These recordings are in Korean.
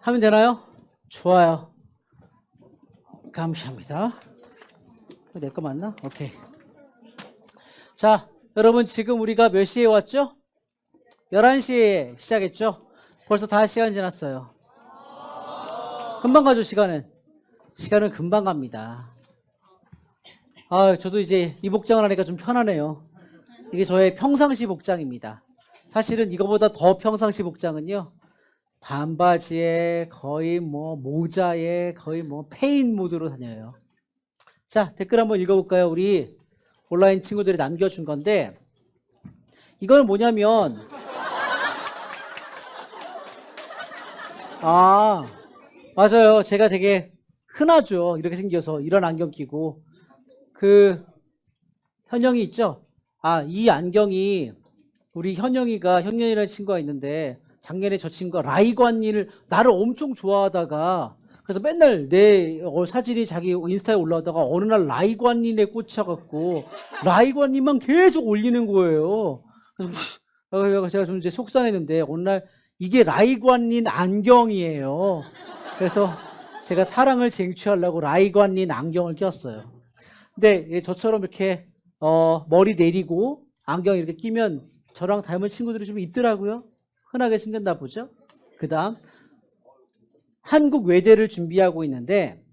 하면 되나요? 좋아요. 감사합니다. 내 거 맞나? 오케이. 자, 여러분 지금 우리가 몇 시에 왔죠? 11시에 시작했죠? 벌써 5시간 지났어요. 금방 가죠, 시간은. 시간은 금방 갑니다. 저도 이제 이 복장을 하니까 좀 편하네요. 이게 저의 평상시 복장입니다. 사실은 이거보다 더 평상시 복장은요, 반바지에 거의 뭐 모자에 거의 뭐 페인 모드로 다녀요. 자, 댓글 한번 읽어볼까요? 우리 온라인 친구들이 남겨준 건데, 이거는 뭐냐면, 맞아요. 제가 되게 흔하죠. 이렇게 생겨서 이런 안경 끼고. 현영이 있죠? 이 안경이 우리 현영이라는 친구가 있는데, 작년에 저 친구가 라이관니를 나를 엄청 좋아하다가, 그래서 맨날 내 사진이 자기 인스타에 올라오다가 어느 날 라이관니에 꽂혀갖고 라이관니만 계속 올리는 거예요. 그래서 제가 좀 이제 속상했는데 어느 날 이게 라이관니 안경이에요. 그래서 제가 사랑을 쟁취하려고 라이관니 안경을 꼈어요. 근데 저처럼 이렇게 머리 내리고 안경 이렇게 끼면 저랑 닮은 친구들이 좀 있더라고요. 흔하게 생겼나 보죠. 그 다음 한국 외대를 준비하고 있는데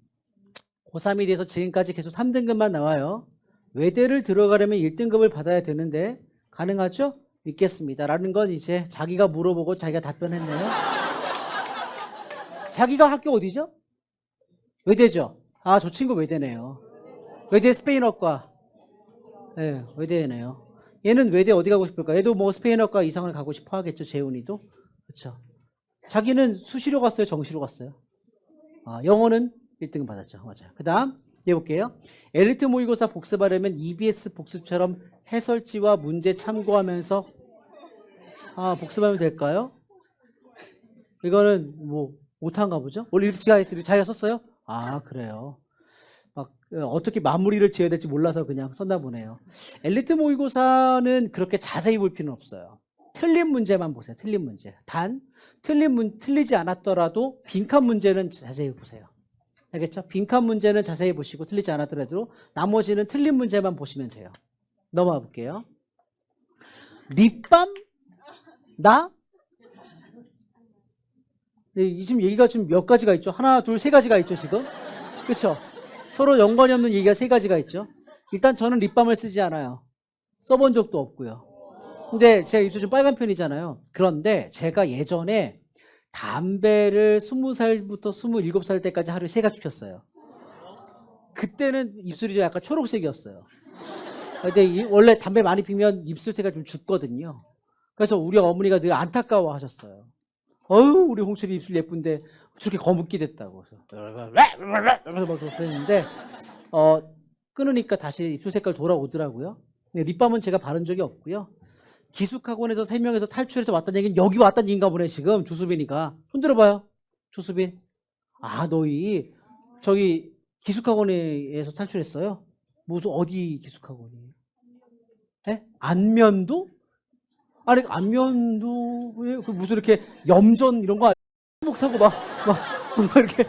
고3이 돼서 지금까지 계속 3등급만 나와요. 외대를 들어가려면 1등급을 받아야 되는데 가능하죠? 믿겠습니다. 라는 건 이제 자기가 물어보고 자기가 답변했네요. 자기가 학교 어디죠? 외대죠? 저 친구 외대네요. 외대 스페인어과. 네, 외대네요. 얘는 외대 어디 가고 싶을까? 얘도 뭐 스페인어과 이상을 가고 싶어 하겠죠, 재훈이도. 그렇죠. 자기는 수시로 갔어요, 정시로 갔어요? 영어는 1등 받았죠. 맞아요. 그 다음 얘 볼게요. 엘리트 모의고사 복습하려면 EBS 복습처럼 해설지와 문제 참고하면서 복습하면 될까요? 이거는 뭐 못한가 보죠? 원래 이렇게 자기가 썼어요? 그래요. 막 어떻게 마무리를 지어야 될지 몰라서 그냥 썼나 보네요. 엘리트 모의고사는 그렇게 자세히 볼 필요는 없어요. 틀린 문제만 보세요. 틀린 문제. 단 틀리지 않았더라도 빈칸 문제는 자세히 보세요. 알겠죠? 빈칸 문제는 자세히 보시고 틀리지 않았더라도 나머지는 틀린 문제만 보시면 돼요. 넘어가 볼게요. 립밤? 지금 얘기가 좀 몇 가지가 있죠? 하나, 둘, 세 가지가 있죠, 지금? 그렇죠? 서로 연관이 없는 얘기가 세 가지가 있죠. 일단 저는 립밤을 쓰지 않아요. 써본 적도 없고요. 근데 제가 입술 좀 빨간 편이잖아요. 그런데 제가 예전에 담배를 20살부터 27살 때까지 하루에 3갑 피웠어요. 그때는 입술이 좀 약간 초록색이었어요. 근데 원래 담배 많이 피면 입술색이 좀 죽거든요. 그래서 우리 어머니가 늘 안타까워 하셨어요. 우리 홍철이 입술 예쁜데 저렇게 거묻게 됐다고. 그래서 막 그랬는데 끊으니까 다시 입술 색깔 돌아오더라고요. 근데 립밤은 제가 바른 적이 없고요. 기숙학원에서 3명에서 탈출해서 왔다는 얘기는 여기 왔다는 얘기인가 보네, 지금. 주수빈이가. 손 들어봐요. 주수빈. 너희 저기 기숙학원에서 탈출했어요? 무슨 어디 기숙학원이에요? 네? 안면도? 안면도에 무슨 이렇게 염전 이런 거 못하고 막 이렇게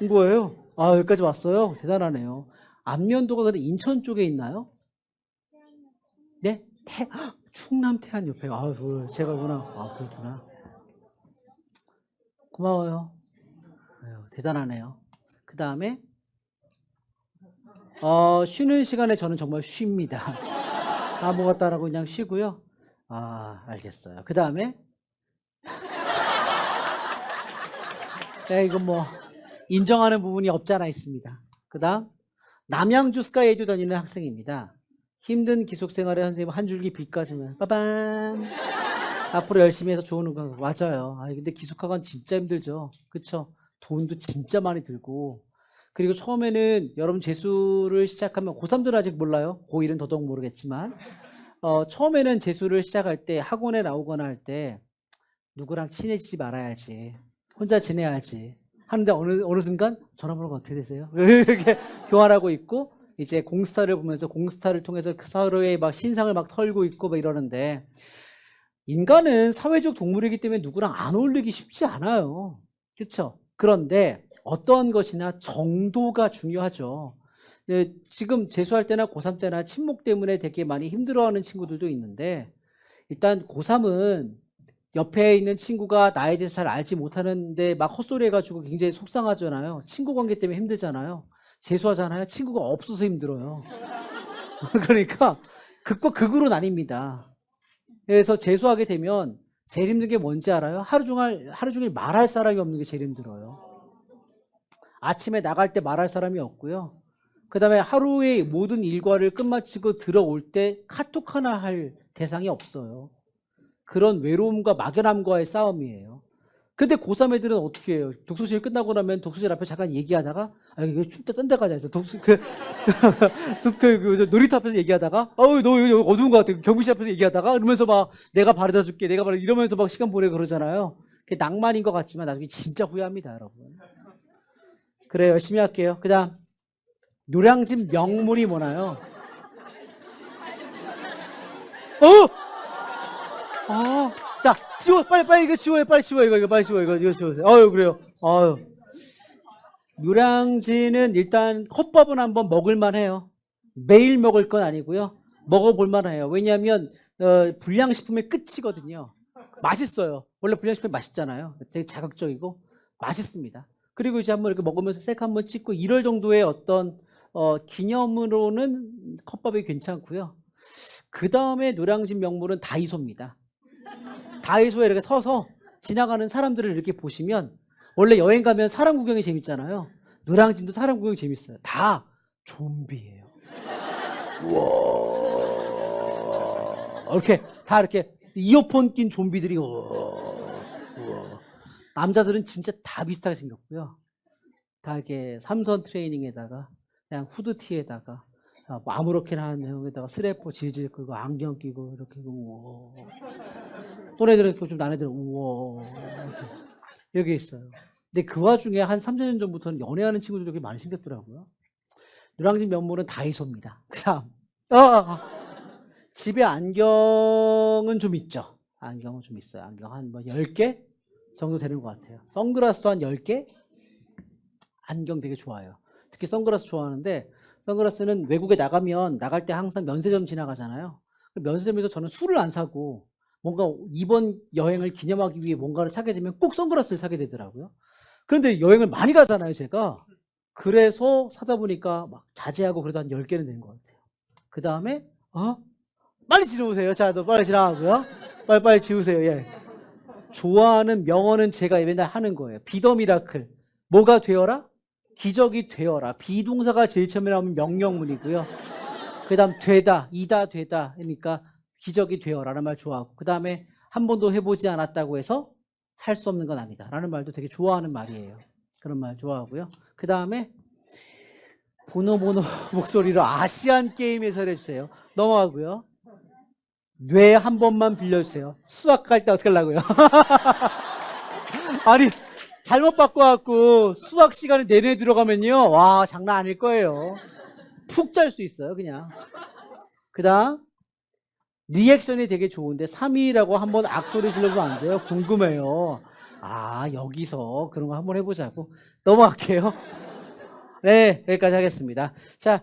온 거예요. 여기까지 왔어요. 대단하네요. 안면도가 근데 인천 쪽에 있나요? 네? 충남 태안 옆에. 제가구나. 그렇구나. 고마워요. 대단하네요. 그 다음에 쉬는 시간에 저는 정말 쉽니다. 아무것도 안 하고 그냥 쉬고요. 알겠어요. 그 다음에 이건 뭐 인정하는 부분이 없지 않아 있습니다. 그 다음 남양주 스카이에듀 다니는 학생입니다. 힘든 기숙생활에 선생님 한 줄기 빛까지면 빠밤. 앞으로 열심히 해서 좋은 거. 맞아요. 근데 기숙학원 진짜 힘들죠. 그쵸? 돈도 진짜 많이 들고. 그리고 처음에는 여러분 재수를 시작하면 고3들은 아직 몰라요. 고1은 더더욱 모르겠지만 처음에는 재수를 시작할 때 학원에 나오거나 할 때 누구랑 친해지지 말아야지. 혼자 지내야지. 하는데 어느 순간 전화번호가 어떻게 되세요? 이렇게 교환하고 있고 이제 공스타를 보면서 공스타를 통해서 서로의 막 신상을 막 털고 있고 막 이러는데 인간은 사회적 동물이기 때문에 누구랑 안 어울리기 쉽지 않아요. 그렇죠? 그런데 어떤 것이나 정도가 중요하죠. 네, 지금 재수할 때나 고3 때나 친목 때문에 되게 많이 힘들어하는 친구들도 있는데 일단 고3은 옆에 있는 친구가 나에 대해서 잘 알지 못하는데 막 헛소리 해가지고 굉장히 속상하잖아요. 친구 관계 때문에 힘들잖아요. 재수하잖아요. 친구가 없어서 힘들어요. 그러니까 극과 극으로 나뉩니다. 그래서 재수하게 되면 제일 힘든 게 뭔지 알아요? 하루 종일 말할 사람이 없는 게 제일 힘들어요. 아침에 나갈 때 말할 사람이 없고요. 그 다음에 하루의 모든 일과를 끝마치고 들어올 때 카톡 하나 할 대상이 없어요. 그런 외로움과 막연함과의 싸움이에요. 근데 고3 애들은 어떻게 해요? 독서실 끝나고 나면 독서실 앞에 잠깐 얘기하다가 이거 춥다 딴 데 가자 해서 놀이터 앞에서 얘기하다가 너 여기 어두운 것 같아. 경비실 앞에서 얘기하다가 이러면서 막 내가 바래다 줄게 이러면서 막 시간 보내고 그러잖아요. 그게 낭만인 것 같지만 나중에 진짜 후회합니다, 여러분. 그래, 열심히 할게요. 그 다음 노량진 명물이 뭐나요? 자, 지워, 빨리 이거 지워요, 빨리 지워, 빨리 지워, 이거 지우세요. 그래요. 노량진은 일단 컵밥은 한번 먹을만 해요. 매일 먹을 건 아니고요. 먹어볼만 해요. 왜냐하면, 불량식품의 끝이거든요. 맛있어요. 원래 불량식품이 맛있잖아요. 되게 자극적이고, 맛있습니다. 그리고 이제 한번 이렇게 먹으면서 색 한번 찍고, 이럴 정도의 어떤, 기념으로는 컵밥이 괜찮고요. 그 다음에 노량진 명물은 다이소입니다. 다이소에 이렇게 서서 지나가는 사람들을 이렇게 보시면 원래 여행 가면 사람 구경이 재밌잖아요. 노량진도 사람 구경이 재밌어요. 다 좀비예요. 우와. 이렇게 이어폰 낀 좀비들이 우와. 남자들은 진짜 다 비슷하게 생겼고요. 다 이렇게 삼선 트레이닝에다가 그냥 후드티에다가 뭐 아무렇게나 하는 내용에다가 스래퍼 질질 끌고 안경 끼고 이렇게 우와. 또래들은 좀 나네들은 우와 이렇게 있어요. 근데 그 와중에 한 3, 4년 전부터는 연애하는 친구들이 되게 많이 생겼더라고요. 노량진 면모는 다이소입니다. 그 다음 집에 안경은 좀 있죠. 안경은 좀 있어요. 안경 한 뭐 10개 정도 되는 것 같아요. 선글라스도 한 10개? 안경 되게 좋아요. 특히 선글라스 좋아하는데 선글라스는 외국에 나갈 때 항상 면세점 지나가잖아요. 면세점에서 저는 술을 안 사고 뭔가 이번 여행을 기념하기 위해 뭔가를 사게 되면 꼭 선글라스를 사게 되더라고요. 그런데 여행을 많이 가잖아요, 제가. 그래서 사다 보니까 막 자제하고 그래도 한 10개는 되는 것 같아요. 그 다음에 빨리 지우세요. 자, 너 빨리 지나가고요. 빨리 지우세요. 예. 좋아하는 명언은 제가 맨날 하는 거예요. 비더 미라클. 뭐가 되어라? 기적이 되어라. 비동사가 제일 처음에 나오면 명령문이고요. 그 다음 되다, 이다, 되다. 그러니까 기적이 되어라는 말 좋아하고 그 다음에 한 번도 해보지 않았다고 해서 할 수 없는 건 아니다 라는 말도 되게 좋아하는 말이에요. 그런 말 좋아하고요. 그 다음에 보노보노 목소리로 아시안 게임 해설해주세요. 넘어가고요. 뇌 한 번만 빌려주세요. 수학 갈 때 어떻게 하려고요? 아니 잘못 바꿔갖고 수학 시간에 내내 들어가면요. 와 장난 아닐 거예요. 푹 잘 수 있어요 그냥. 그 다음 리액션이 되게 좋은데 3위라고 한번 악소리 질러도 안 돼요? 궁금해요. 여기서 그런 거 한번 해보자고. 넘어갈게요. 네, 여기까지 하겠습니다. 자,